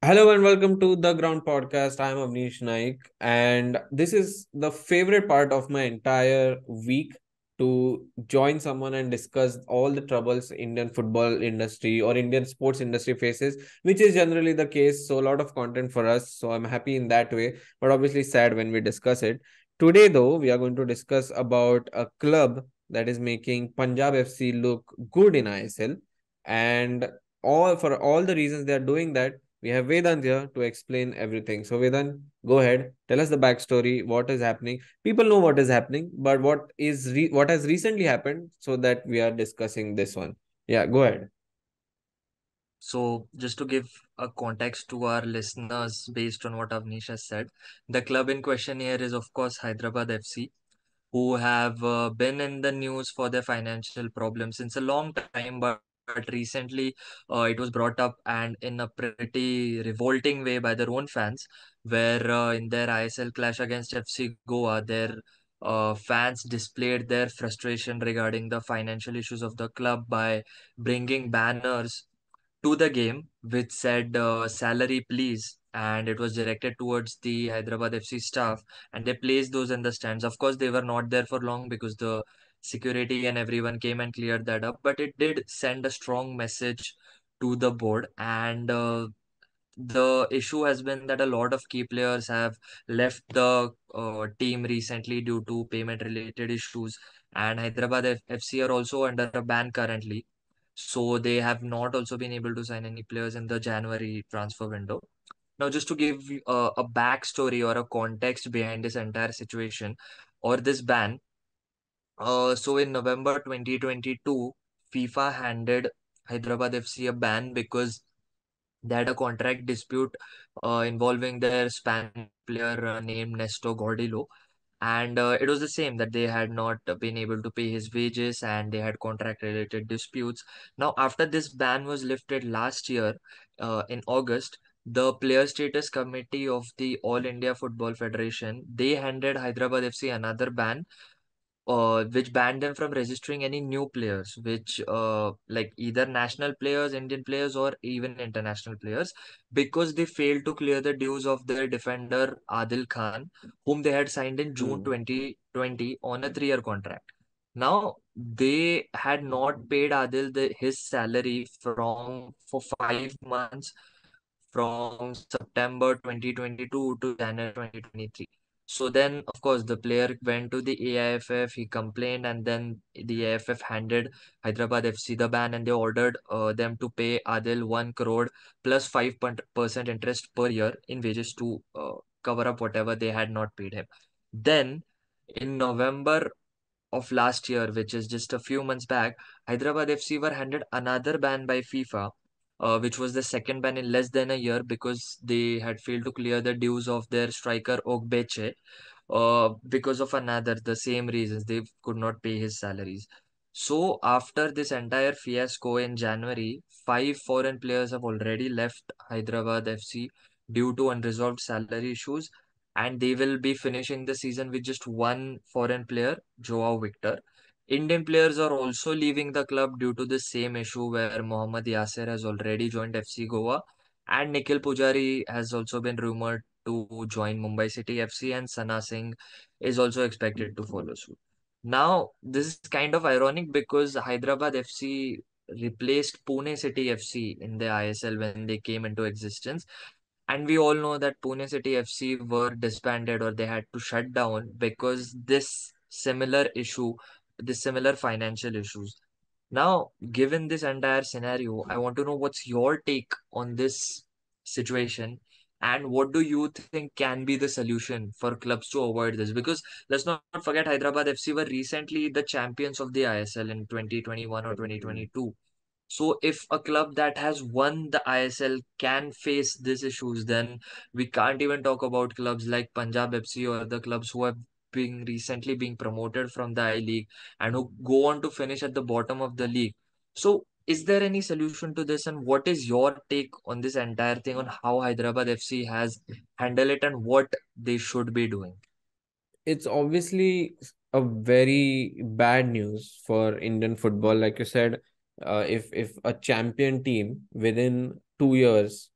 Hello and welcome to the Ground Podcast. I am Avnish Naik, and this is the favorite part of my entire week to join someone and discuss all the troubles Indian football industry or Indian sports industry faces, which is generally the case. So a lot of content for us. So I'm happy in that way, but obviously sad when we discuss it. Today, though, we are going to discuss about a club that is making Punjab FC look good in ISL, and all the reasons they are doing that we have Vedant here to explain everything. So, Vedant, go ahead. Tell us the backstory. What is happening? People know what is happening, but what has recently happened, so that we are discussing this one. Yeah, go ahead. So, just to give a context to our listeners based on what Avnish has said, the club in question here is, of course, Hyderabad FC, who have been in the news for their financial problems since a long time, but recently it was brought up and in a pretty revolting way by their own fans, where in their ISL clash against FC Goa, their fans displayed their frustration regarding the financial issues of the club by bringing banners to the game which said salary please, and it was directed towards the Hyderabad FC staff, and they placed those in the stands. Of course they were not there for long because the security and everyone came and cleared that up, but it did send a strong message to the board. And the issue has been that a lot of key players have left the team recently due to payment related issues, and FC are also under a ban currently, so they have not also been able to sign any players in the January transfer window. Now, just to give you a backstory or a context behind this entire situation or this ban, so in November 2022, FIFA handed Hyderabad FC a ban because they had a contract dispute involving their Spanish player named Nesto Gordillo, and it was the same that they had not been able to pay his wages and they had contract related disputes. Now, after this ban was lifted last year in August, the player status committee of the All India Football Federation, they handed Hyderabad FC another ban, which banned them from registering any new players, which like either national players, Indian players, or even international players, because they failed to clear the dues of their defender Adil Khan, whom they had signed in June Hmm. 2020 on a 3-year contract. Now they had not paid Adil his salary from for 5 months, from September 2022 to January 2023. So then, of course, the player went to the AIFF, he complained, and then the AIFF handed Hyderabad FC the ban, and they ordered them to pay Adil 1 crore plus 5% interest per year in wages to cover up whatever they had not paid him. Then, in November of last year, which is just a few months back, Hyderabad FC were handed another ban by FIFA, which was the second ban in less than a year because they had failed to clear the dues of their striker Ogbeche, because of another, the same reasons, they could not pay his salaries. So after this entire fiasco in January, five foreign players have already left Hyderabad FC due to unresolved salary issues, and they will be finishing the season with just one foreign player, Joao Victor. Indian players are also leaving the club due to the same issue, where Mohammad Yasser has already joined FC Goa, and Nikhil Pujari has also been rumored to join Mumbai City FC, and Sana Singh is also expected to follow suit. Now, this is kind of ironic because Hyderabad FC replaced Pune City FC in the ISL when they came into existence. And we all know that Pune City FC were disbanded or they had to shut down because this similar financial issues. Now, given this entire scenario, I want to know what's your take on this situation, and what do you think can be the solution for clubs to avoid this? Because let's not forget, Hyderabad FC were recently the champions of the ISL in 2021 or 2022. So if a club that has won the ISL can face these issues, then we can't even talk about clubs like Punjab FC or the clubs who have been recently being promoted from the I League and who go on to finish at the bottom of the league. So is there any solution to this, and what is your take on this entire thing, on how Hyderabad FC has handled it and what they should be doing? It's obviously a very bad news for Indian football. Like you said, if a champion team within 2 years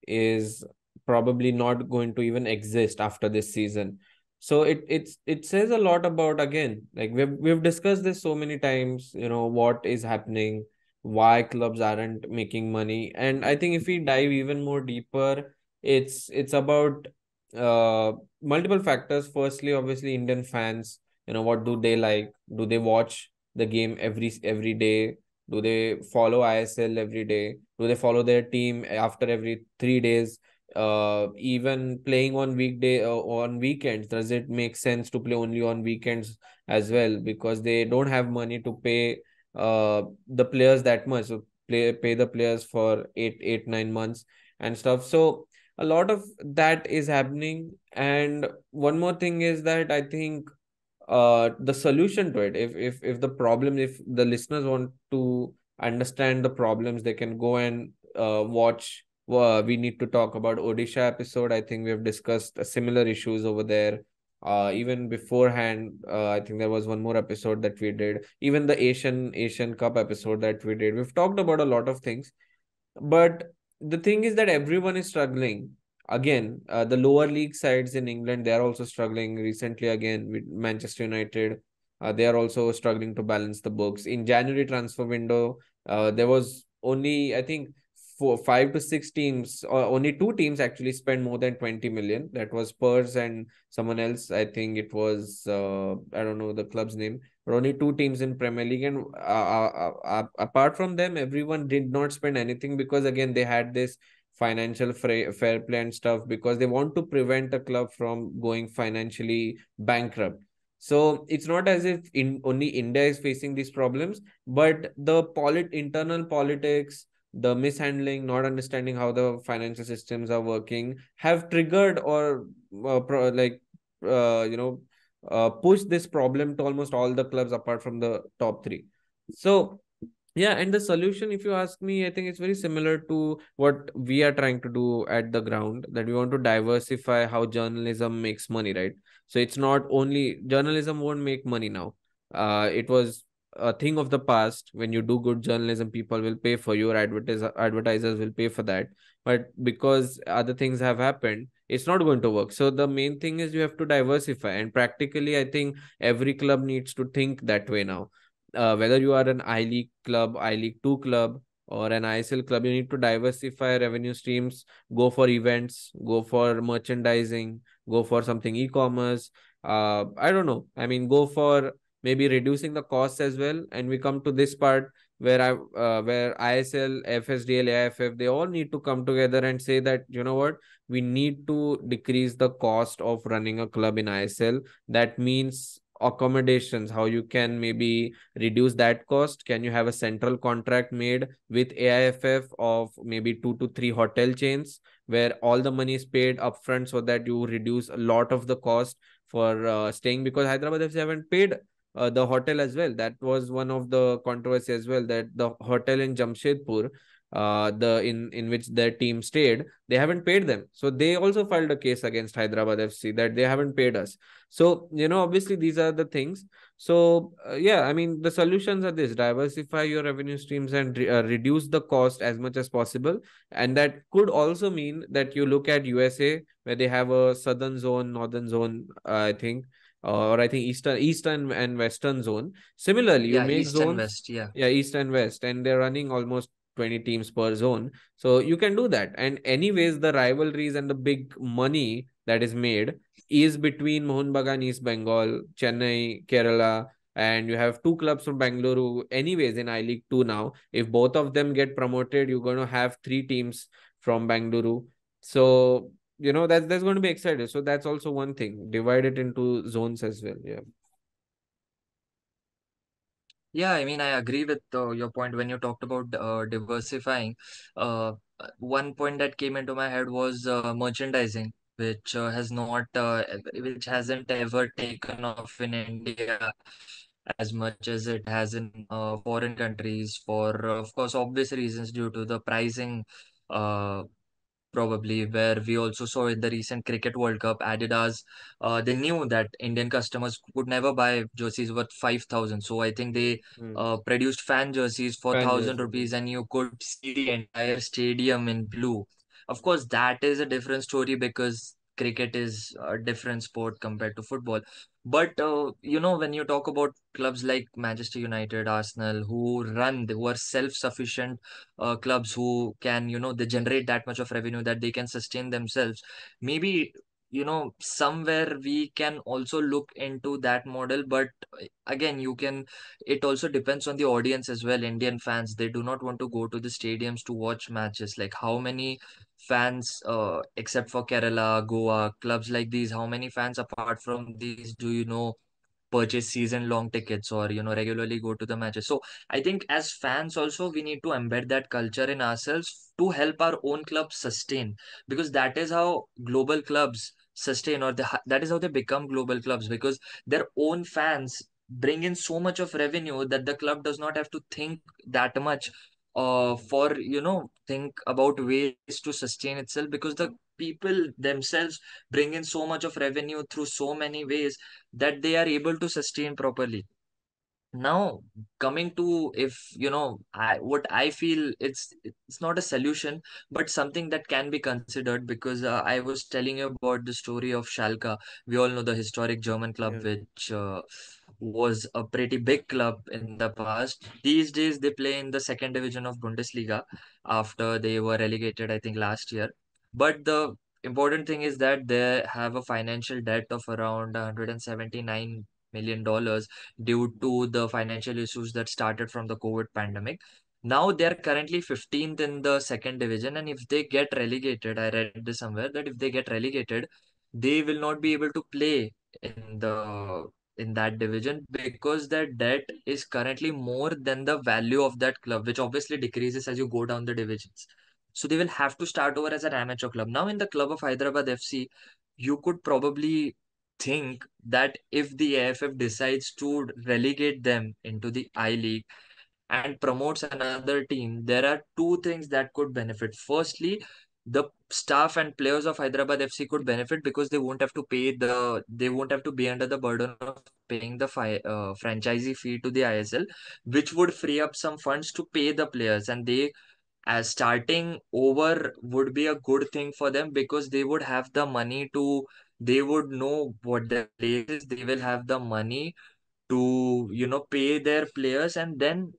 is probably not going to even exist after this season. So it says a lot about, again, like we've discussed this so many times, what is happening, why clubs aren't making money. And I think if we dive even more deeper, it's about uh multiple factors. Firstly, obviously, Indian fans, what do they like? Do they watch the game every day? Do they follow ISL every day? Do they follow their team after every 3 days? Even playing on weekday on weekends, does it make sense to play only on weekends as well? Because they don't have money to pay the players that much. So pay the players for 9 months and stuff. So a lot of that is happening. And one more thing is that I think the solution to it, if the problem, if the listeners want to understand the problems, they can go and watch, we need to talk about Odisha episode. I think we have discussed similar issues over there. Even beforehand, I think there was one more episode that we did, even the Asian Cup episode that we did. We've talked about a lot of things, but the thing is that everyone is struggling. Again, the lower league sides in England, they are also struggling recently. Again, with Manchester United, they are also struggling to balance the books. In January transfer window, there was only, I think, 5 to 6 teams, or only two teams actually spent more than 20 million. That was Spurs and someone else. I think it was, I don't know the club's name, but only two teams in Premier League. And apart from them, everyone did not spend anything, because again, they had this financial fair play and stuff, because they want to prevent a club from going financially bankrupt. So it's not as if only India is facing these problems, but the internal politics, the mishandling, not understanding how the financial systems are working, have triggered or like push this problem to almost all the clubs apart from the top three. So yeah, and the solution, if you ask me, I think it's very similar to what we are trying to do at the ground, that we want to diversify how journalism makes money, right? So it's not only journalism won't make money now. It was a thing of the past. When you do good journalism, people will pay for you, or advertisers will pay for that. But because other things have happened, it's not going to work. So the main thing is you have to diversify. And practically, I think every club needs to think that way now. Whether you are an I League club, I League 2 club, or an ISL club, you need to diversify revenue streams, go for events, go for merchandising, go for something e-commerce. I don't know. I mean, go for maybe reducing the costs as well. And we come to this part where where ISL, FSDL, AIFF, they all need to come together and say that, you know what, we need to decrease the cost of running a club in ISL. That means accommodations, how you can maybe reduce that cost. Can you have a central contract made with AIFF of maybe 2 to 3 hotel chains, where all the money is paid upfront, so that you reduce a lot of the cost for staying? Because Hyderabad FC haven't paid the hotel as well. That was one of the controversy as well, that the hotel in Jamshedpur, the in which their team stayed, they haven't paid them. So they also filed a case against Hyderabad FC that they haven't paid us. So, obviously these are the things. So, yeah, I mean, the solutions are this: diversify your revenue streams and reduce the cost as much as possible. And that could also mean that you look at USA, where they have a southern zone, northern zone, I think, or I think eastern and western zone. Similarly, you Yeah, make East and zones, West. Yeah. yeah, east and west, and they're running almost 20 teams per zone. So you can do that. And anyways, the rivalries and the big money that is made is between Mohun Bagan, East Bengal, Chennai, Kerala, and you have two clubs from Bangalore. Anyways, in I League 2 now, if both of them get promoted, you're going to have three teams from Bangalore. So, that's going to be exciting. So that's also one thing. Divide it into zones as well. Yeah. Yeah, I mean, I agree with your point when you talked about diversifying. One point that came into my head was merchandising, which hasn't ever taken off in India as much as it has in foreign countries for, of course, obvious reasons due to the pricing. Uh, Probably, where we also saw in the recent Cricket World Cup, Adidas, they knew that Indian customers could never buy jerseys worth 5,000. So I think they Hmm. produced fan jerseys for Fan 1,000 jerseys. rupees, and you could see the entire stadium in blue. Of course, that is a different story because cricket is a different sport compared to football. But when you talk about clubs like Manchester United, Arsenal, who are self-sufficient clubs who can, they generate that much of revenue that they can sustain themselves. Maybe, somewhere we can also look into that model. But again, it also depends on the audience as well. Indian fans, they do not want to go to the stadiums to watch matches. Like how many fans, except for Kerala, Goa, clubs like these, how many fans apart from these do you know purchase season long tickets or regularly go to the matches? So I think as fans also we need to embed that culture in ourselves to help our own clubs sustain, because that is how global clubs sustain, or that is how they become global clubs, because their own fans bring in so much of revenue that the club does not have to think that much for think about ways to sustain itself, because the people themselves bring in so much of revenue through so many ways that they are able to sustain properly. Now, coming to, if what I feel, it's not a solution, but something that can be considered, because I was telling you about the story of Schalke. We all know the historic German club, Yeah. which was a pretty big club in the past. These days, they play in the second division of Bundesliga after they were relegated, I think, last year. But the important thing is that they have a financial debt of around $179 million due to the financial issues that started from the COVID pandemic. Now they're currently 15th in the second division, and if they get relegated, I read this somewhere that if they get relegated, they will not be able to play in that division because their debt is currently more than the value of that club, which obviously decreases as you go down the divisions. So they will have to start over as an amateur club. Now in the club of Hyderabad FC, you could probably think that if the AIFF decides to relegate them into the I League and promotes another team, there are two things that could benefit. Firstly, the staff and players of Hyderabad FC could benefit because they won't have to be under the burden of paying the franchisee fee to the ISL, which would free up some funds to pay the players, and they as starting over would be a good thing for them because they would have the money to they would know what their place is. They will have the money to pay their players, and then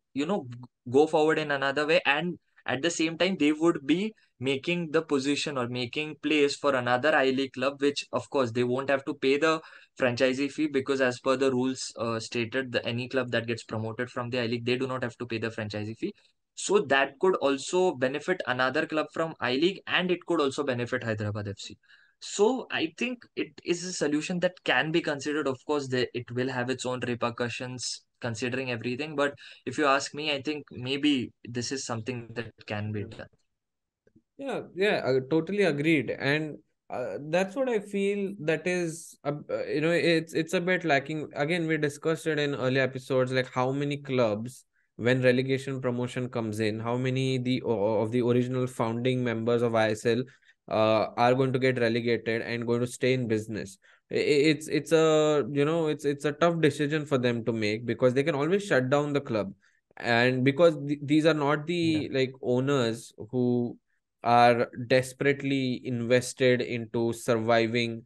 go forward in another way, and at the same time they would be making the position or making place for another I League club, which of course they won't have to pay the franchisee fee, because as per the rules stated, the any club that gets promoted from the I League, they do not have to pay the franchisee fee. So that could also benefit another club from I League, and it could also benefit Hyderabad FC. So I think it is a solution that can be considered. Of course, it will have its own repercussions considering everything. But if you ask me, I think maybe this is something that can be done. Yeah, I totally agreed. And that's what I feel that is, it's a bit lacking. Again, we discussed it in early episodes, like how many clubs, when relegation promotion comes in, how many of the original founding members of ISL are going to get relegated and going to stay in business. It's a, it's a tough decision for them to make because they can always shut down the club. And because these are not Yeah. the like owners who are desperately invested into surviving,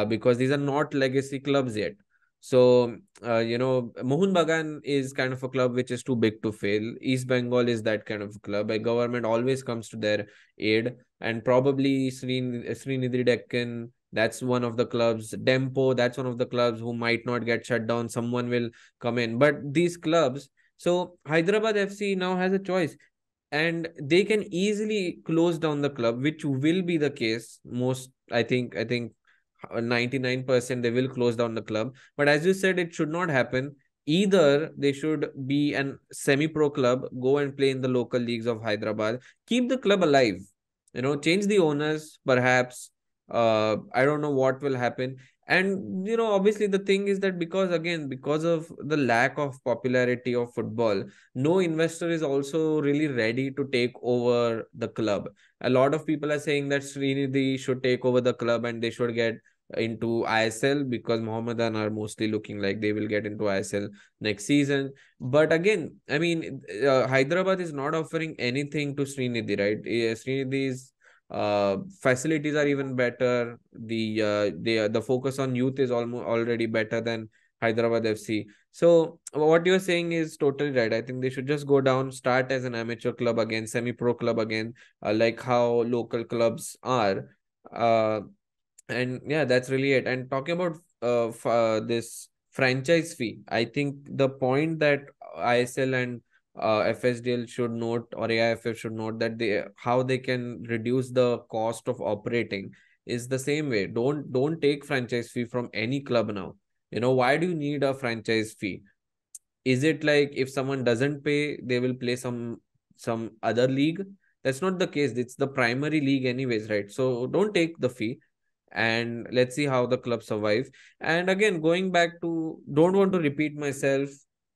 because these are not legacy clubs yet. So, Mohun Bagan is kind of a club which is too big to fail. East Bengal is that kind of club. A government always comes to their aid, and probably Srinidhi Deccan. That's one of the clubs. Dempo, that's one of the clubs who might not get shut down. Someone will come in. But these clubs, so Hyderabad FC now has a choice, and they can easily close down the club, which will be the case. Most, I think 99% they will close down the club. But as you said, it should not happen. Either they should be an semi-pro club, go and play in the local leagues of Hyderabad, keep the club alive, change the owners perhaps. I don't know what will happen. And obviously the thing is that, because again, because of the lack of popularity of football, no investor is also really ready to take over the club. A lot of people are saying that Srinidhi should take over the club and they should get into ISL, because Mohammedan are mostly looking like they will get into ISL next season. But again, I mean, Hyderabad is not offering anything to Srinidhi, right? Srinidhi is Facilities are even better. The focus on youth is almost already better than Hyderabad FC. So what you're saying is totally right. I think they should just go down, start as an amateur club again, semi-pro club again, like how local clubs are. Uh, and yeah, that's really it. And talking about this franchise fee, I think the point that ISL and FSDL should note, or AIFF should note, that they how they can reduce the cost of operating is the same way. Don't take franchise fee from any club now. Why do you need a franchise fee? Is it like if someone doesn't pay, they will play some other league? That's not the case. It's the primary league anyways, right? So don't take the fee, and let's see how the club survive. And again, going back to, don't want to repeat myself,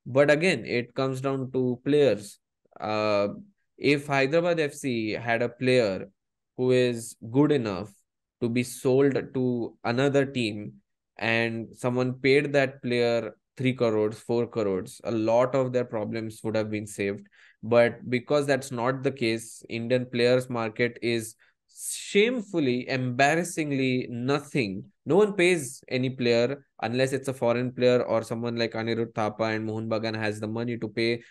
but again, it comes down to players. uh if Hyderabad FC had a player who is good enough to be sold to another team, and someone paid that player 3 crores, 4 crores, a lot of their problems would have been saved. But because that's not the case, Indian players market is shamefully, embarrassingly nothing. No one pays any player unless it's a foreign player or someone like Anirudh Thapa and Mohan Bagan has the money to pay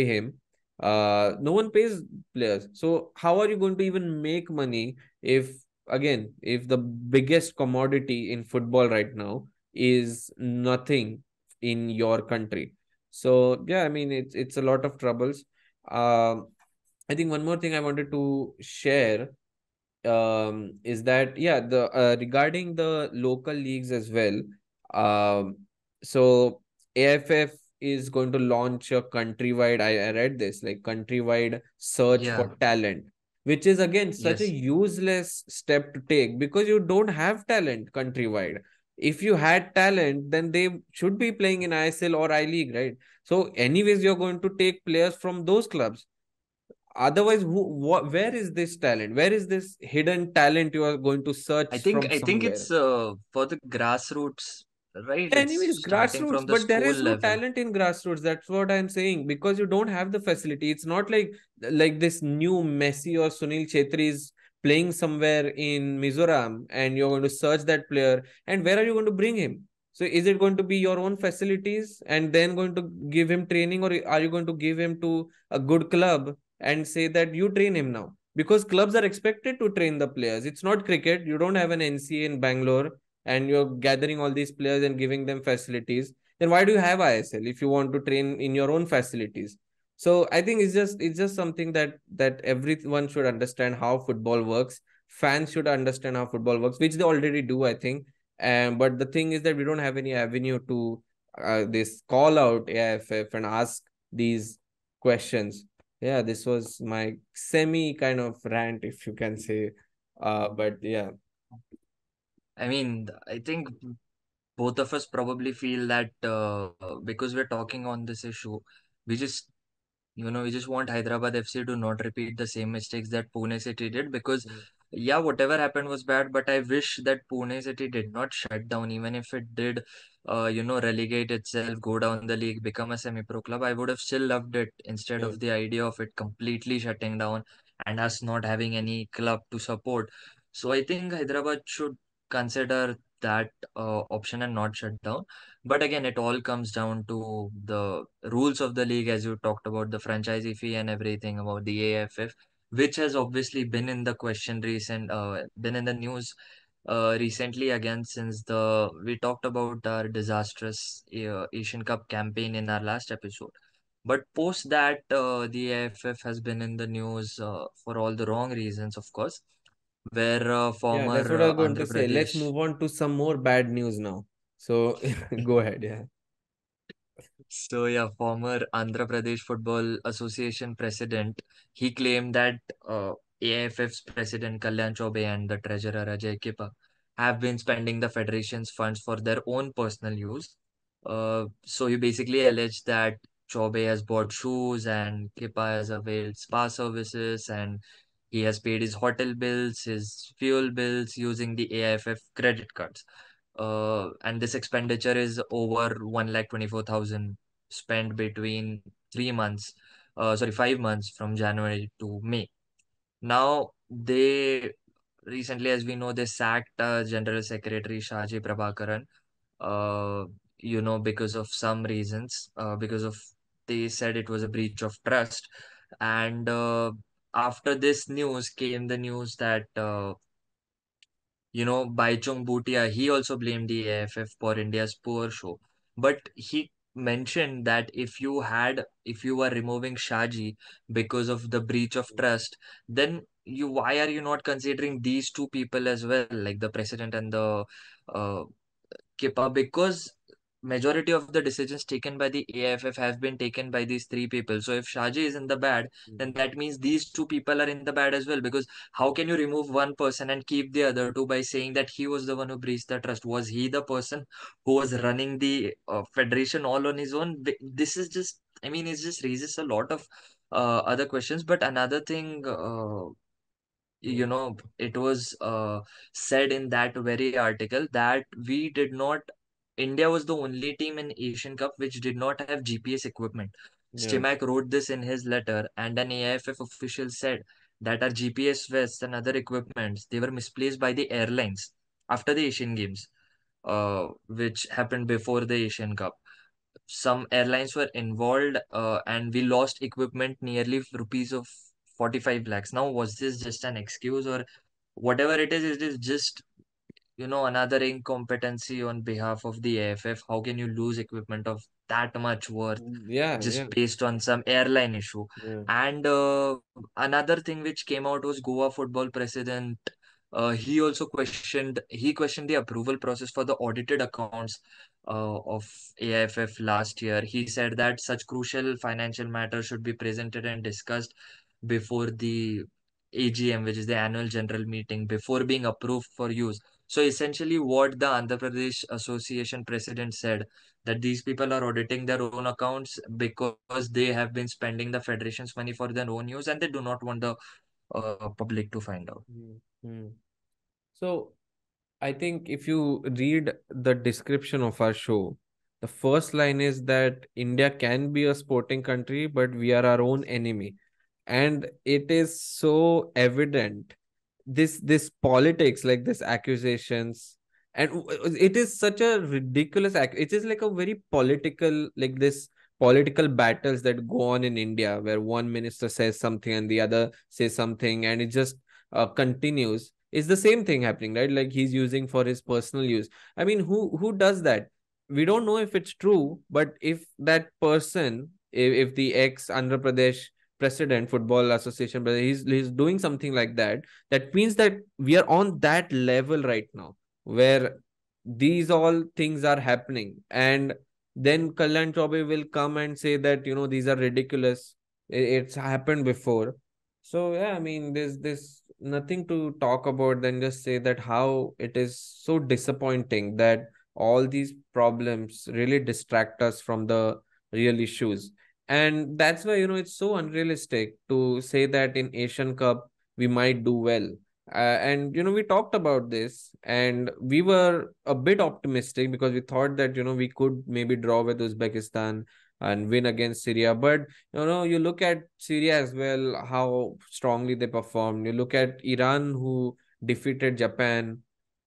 him. No one pays players. So how are you going to even make money if, again, if the biggest commodity in football right now is nothing in your country? So yeah, I mean, it's a lot of troubles. Um, I think one more thing I wanted to share is that, yeah, the regarding the local leagues as well. um so AFF is going to launch a countrywide, I read this, like countrywide search Yeah. for talent, which is again such a Yes. useless step to take, because you don't have talent countrywide. If you had talent, then they should be playing in ISL or I League, right? So anyways, you're going to take players from those clubs. Otherwise, where is this talent? Where is this hidden talent you are going to I search think from I think somewhere? it's for the grassroots, right? Yeah, It's anyways, starting grassroots, from the but there school is no level. talent in grassroots. That's what I'm saying, because you don't have the facility. It's not like this new Messi or Sunil Chetri is playing somewhere in Mizoram, and you're going to search that player. And where are you going to bring him? So is it going to be your own facilities and then going to give him training, or are you going to give him to a good club and say that you train him now? Because clubs are expected to train the players. It's not cricket. You don't have an NCA in Bangalore and you're gathering all these players and giving them facilities. Then why do you have ISL if you want to train in your own facilities? So I think it's just something that everyone should understand how football works. Fans should understand how football works, which they already do, I think. But the thing is that we don't have any avenue to this call out AIFF and ask these questions. Yeah, this was my semi kind of rant, if you can say. But yeah. I mean, I think both of us probably feel that because we're talking on this issue, we just we just want Hyderabad FC to not repeat the same mistakes that Pune City did because, yeah, whatever happened was bad, but I wish that Pune City did not shut down, even if it did, relegate itself, go down the league, become a semi-pro club. I would have still loved it instead Yeah. of the idea of it completely shutting down and us not having any club to support. So I think Hyderabad should consider that option and not shut down. But again, it all comes down to the rules of the league, as you talked about the franchisee fee and everything about the AIFF, which has obviously been in the news recently again since the we talked about our disastrous Asian Cup campaign in our last episode. But post that, the AIFF has been in the news for all the wrong reasons, of course, where Yeah, former that's what I was going to Andhra say. Let's Pradesh. move on to some more bad news now. So go ahead. Yeah. So yeah, former Andhra Pradesh Football Association president, he claimed that AIFF's president Kalyan Chobe and the treasurer Ajay Kipa have been spending the federation's funds for their own personal use. So he basically alleged that Chobe has bought shoes and Kipa has availed spa services and he has paid his hotel bills, his fuel bills using the AIFF credit cards. And this expenditure is over 1,24,000 spent between 3 months, 5 months from January to May. Now, they recently, as we know, they sacked General Secretary Shaji Prabhakaran, uh, because of some reasons, because of they said it was a breach of trust. And after this news came the news that Baichung Bhutia, he also blamed the AIFF for India's poor show. But he mentioned that if you were removing Shaji because of the breach of trust, then why are you not considering these two people as well, like the president and the uh, Kippa? Because majority of the decisions taken by the AIFF have been taken by these three people. So if Shaji is in the bad, then Mhm. that means these two people are in the bad as well. Because how can you remove one person and keep the other two by saying that he was the one who breached the trust? Was he the person who was running the federation all on his own? This is just, I mean, it just raises a lot of other questions. But another thing, it was said in that very article that we did not India was the only team in Asian Cup which did not have GPS equipment. Yeah. Stimac wrote this in his letter, and an AIFF official said that our GPS vests and other equipments, they were misplaced by the airlines after the Asian Games, which happened before the Asian Cup. Some airlines were involved, and we lost equipment nearly rupees of 45 lakhs. Now, was this just an excuse, or whatever it is just another incompetency on behalf of the AFF? How can you lose equipment of that much worth Yeah, yeah, just based on some airline issue? yeah. And another thing which came out was Goa football president. He questioned the approval process for the audited accounts of AIFF last year. He said that such crucial financial matters should be presented and discussed before the AGM, which is the annual general meeting, before being approved for use. So essentially, what the Andhra Pradesh Association president said, that these people are auditing their own accounts because they have been spending the federation's money for their own use, and they do not want the public to find out. Mhm. So I think if you read the description of our show, the first line is that India can be a sporting country, but we are our own enemy. And it is so evident. This politics, like this accusations, and it is such a ridiculous it is like a very political, like this political battles that go on in India, where one minister says something and the other says something, and it just continues. It's the same thing happening, right? Like he's using for his personal use. I mean, who does that? We don't know if it's true, but if that person, if the ex Andhra Pradesh president, football association, but he's doing something like that, that means that we are on that level right now, where these all things are happening. And then Kalyan Chaubey will come and say that, these are ridiculous. It's happened before. So yeah, I mean, there's nothing to talk about than just say that how it is so disappointing that all these problems really distract us from the real issues. And that's why, it's so unrealistic to say that in Asian Cup we might do well. And we talked about this, and we were a bit optimistic because we thought that we could maybe draw with Uzbekistan and win against Syria. But you look at Syria as well, how strongly they performed. You look at Iran, who defeated Japan,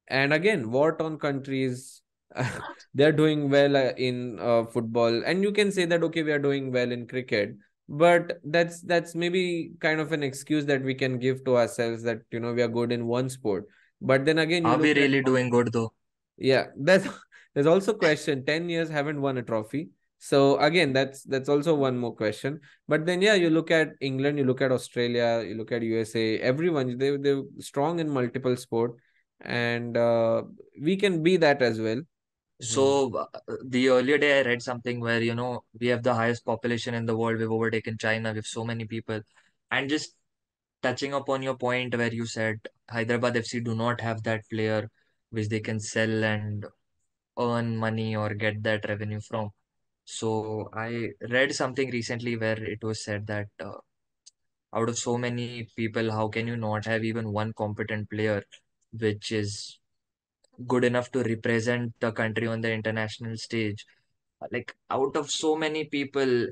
and again, war-torn countries. They're doing well in football, and you can say that okay, we are doing well in cricket, but that's maybe kind of an excuse that we can give to ourselves, that we are good in one sport. But then again, you Are look we at, really doing good though? yeah, that's there's also question. 10 years haven't won a trophy. So again, that's also one more question. But then yeah, you look at England, you look at Australia, you look at USA. Everyone, they're strong in multiple sport, and we can be that as well. Mhm. So the earlier day I read something where we have the highest population in the world. We've overtaken China. We have so many people, and just touching upon your point where you said Hyderabad FC do not have that player which they can sell and earn money or get that revenue from. So I read something recently where it was said that out of so many people, how can you not have even one competent player which is good enough to represent the country on the international stage? like out of so many people,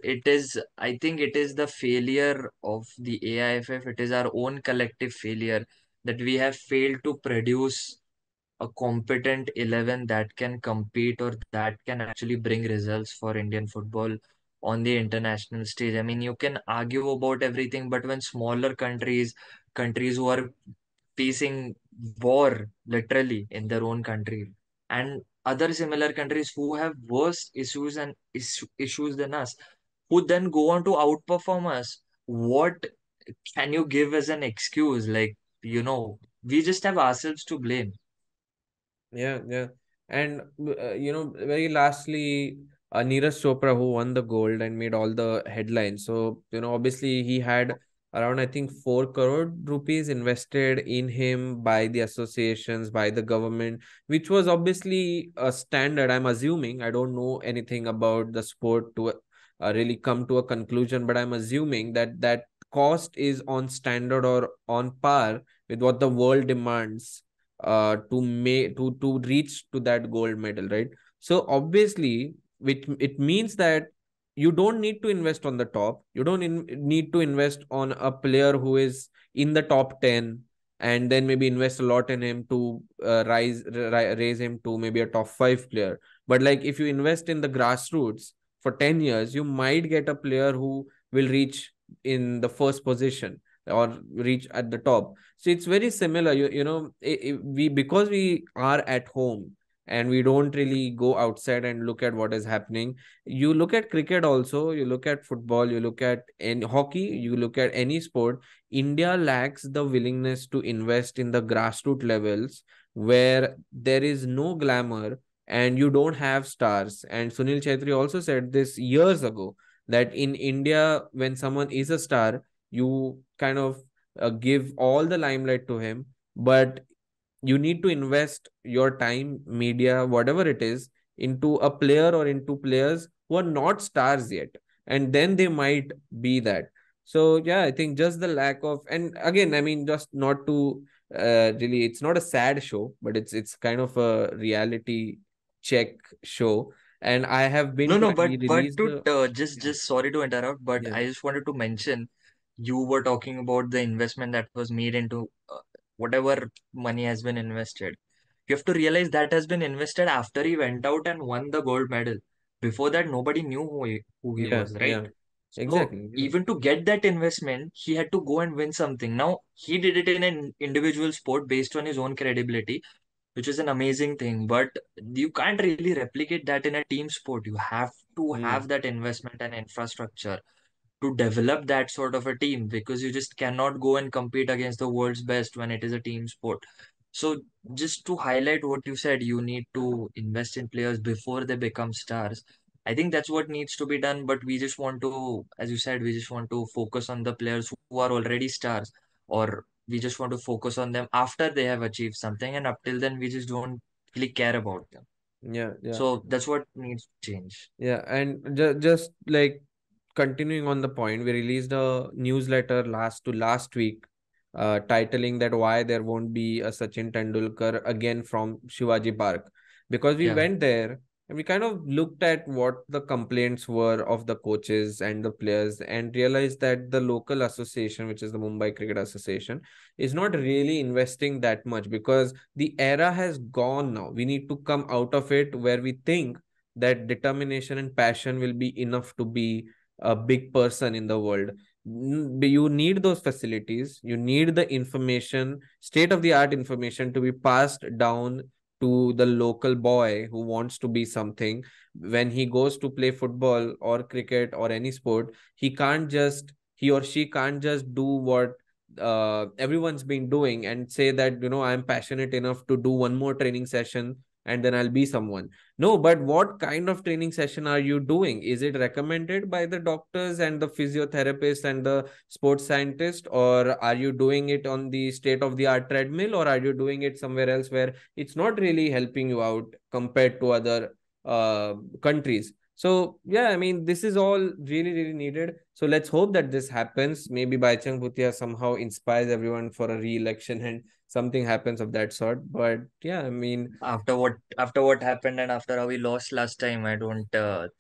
I think it is the failure of the AIFF. It is our own collective failure that we have failed to produce a competent 11 that can compete or that can actually bring results for Indian football on the international stage. I mean, you can argue about everything, but when smaller countries who are facing war literally in their own country, and other similar countries who have worse issues and issues than us, who then go on to outperform us, what can you give as an excuse? Like, we just have ourselves to blame. Yeah, yeah. And very lastly, Neeraj Chopra, who won the gold and made all the headlines. So, obviously he had around, I think, 4 crore rupees invested in him by the associations, by the government, which was obviously a standard. I'm assuming, I don't know anything about the sport to really come to a conclusion, but I'm assuming that that cost is on standard or on par with what the world demands to reach to that gold medal, right? So obviously, which it means that you don't need to invest on the top. You don't need to invest on a player who is in the top 10 and then maybe invest a lot in him to raise him to maybe a top 5 player. But like if you invest in the grassroots for 10 years, you might get a player who will reach in the first position or reach at the top. So it's very similar. We because we are at home and we don't really go outside and look at what is happening. You look at cricket also, you look at football, you look at any hockey, you look at any sport. India lacks the willingness to invest in the grassroots levels where there is no glamour and you don't have stars. And Sunil Chetri also said this years ago that in India, when someone is a star, you kind of give all the limelight to him, but you need to invest your time, media, whatever it is, into a player or into players who are not stars yet, and then they might be that. So yeah, I think just the lack of, and again, I mean, just not to really, it's not a sad show, but it's kind of a reality check show. And I have No, been to, no, and we but released to the, just sorry to interrupt, but yeah, I just wanted to mention you were talking about the investment that was made into whatever money has been invested. You have to realize that has been invested after he went out and won the gold medal. Before that, nobody knew who he yeah, was, right? yeah, So exactly, yeah, even to get that investment, he had to go and win something. Now he did it in an individual sport based on his own credibility, which is an amazing thing. But you can't really replicate that in a team sport. You have to have mm, that investment and infrastructure to develop that sort of a team, because you just cannot go and compete against the world's best when it is a team sport. So just to highlight what you said, you need to invest in players before they become stars. I think that's what needs to be done, but we just want to, as you said, we just want to focus on the players who are already stars, or we just want to focus on them after they have achieved something, and up till then we just don't really care about them. yeah, yeah. So that's what needs to change. Yeah, and just like continuing on the point, we released a newsletter last week, titling that why there won't be a Sachin Tendulkar again from Shivaji Park, because we Yeah. went there and we kind of looked at what the complaints were of the coaches and the players and realized that the local association, which is the Mumbai Cricket Association, is not really investing that much because the era has gone now. We need to come out of it where we think that determination and passion will be enough to be a big person in the world. You need those facilities, you need the information, state of the art information to be passed down to the local boy who wants to be something. When he goes to play football or cricket or any sport, he or she can't just do what everyone's been doing and say that, I'm passionate enough to do one more training session and then I'll be someone. No, but what kind of training session are you doing? Is it recommended by the doctors and the physiotherapists and the sports scientist, or are you doing it on the state of the art treadmill, or are you doing it somewhere else where it's not really helping you out compared to other countries? So yeah, I mean, this is all really, really needed. So let's hope that this happens. Maybe Baichang Bhutia somehow inspires everyone for a re-election and something happens of that sort. But yeah, I mean, After what happened and after how he lost last time, I don't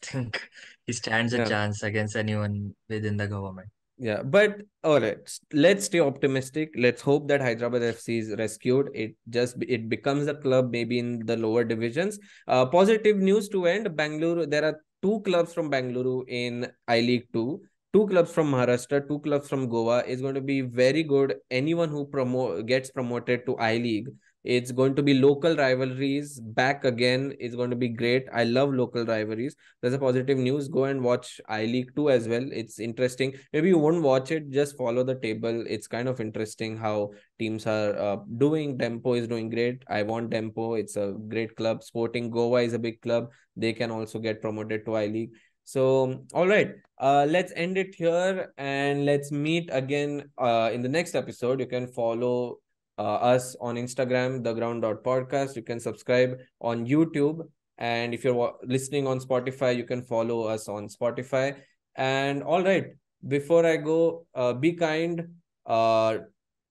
think he stands a yeah. chance against anyone within the government. Yeah, but all right, let's stay optimistic. Let's hope that Hyderabad FC is rescued. It becomes a club maybe in the lower divisions. Positive news to end. Bangalore, there are two clubs from Bangalore in I League 2, two clubs from Maharashtra, two clubs from Goa is going to be very good. Anyone who gets promoted to I League, it's going to be local rivalries back again. It's going to be great. I love local rivalries. There's a positive news. Go and watch I League 2 as well. It's interesting. Maybe you won't watch it, just follow the table. It's kind of interesting how teams are doing. Dempo is doing great. I want Dempo. It's a great club. Sporting Goa is a big club. They can also get promoted to I League. So, all right, let's end it here and let's meet again in the next episode. You can follow us on Instagram, theground.podcast. You can subscribe on YouTube, and if you're listening on Spotify, you can follow us on Spotify. And all right, before I go, be kind, uh,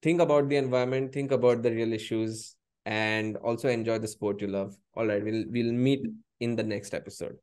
think about the environment, think about the real issues, and also enjoy the sport you love. All right, we'll meet in the next episode.